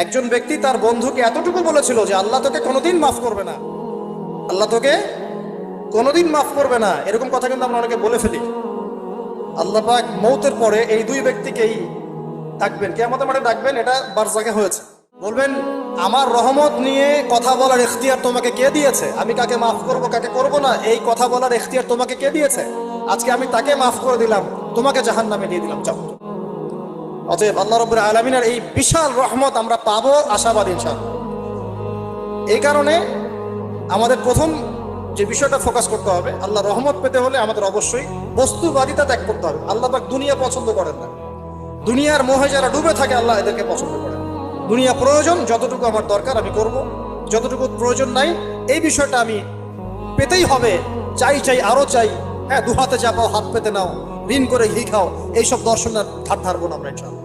একজন ব্যক্তি তার বন্ধুকে এতটুকু বলেছিল যে আল্লাহ তোকে কোনোদিন মাফ করবে না, আল্লাহ তোকে কোনোদিন মাফ করবে না। এরকম কথা কিন্তু আমরা অনেকে বলে ফেলি। আল্লাহ পাক মৌতের পরে এই দুই ব্যক্তিকেই ডাকবেন, কিয়ামতের মাঠে ডাকবেন। এটা বারজাখে হয়েছে। বলবেন, আমার রহমত নিয়ে কথা বলার ইখতিয়ার তোমাকে কে দিয়েছে? আমি কাকে মাফ করব কাকে করব না, এই কথা বলার ইখতিয়ার তোমাকে কে দিয়েছে? আজকে আমি তাকে মাফ করে দিলাম, তোমাকে জাহান্নামে দিয়ে দিলাম, যাও। অতএব আল্লাহ রাব্বুল আলামিনের এই বিশাল রহমত আমরা পাবো, আশাবাদী ইনশাআল্লাহ। এই কারণে আমাদের প্রথম যে বিষয়টা ফোকাস করতে হবে, আল্লাহ রহমত পেতে হলে আমাদের অবশ্যই বস্তুবাদিতা ত্যাগ করতে হবে। আল্লাহ পাক দুনিয়া পছন্দ করেন না। দুনিয়ার মোহে যারা ডুবে থাকে আল্লাহ এদেরকে পছন্দ করেন। দুনিয়া প্রয়োজন, যতটুকু আমার দরকার আমি করব, যতটুকু প্রয়োজন নাই এই বিষয়টা আমি পেতেই হবে, চাই চাই আরো চাই। হ্যাঁ, দু হাতে চাপাও হাত পেতে নাও, ঋণ করে ঘি খাও, এইসব দর্শনের ধার ধারবো না আমরা ইনশাআল্লাহ।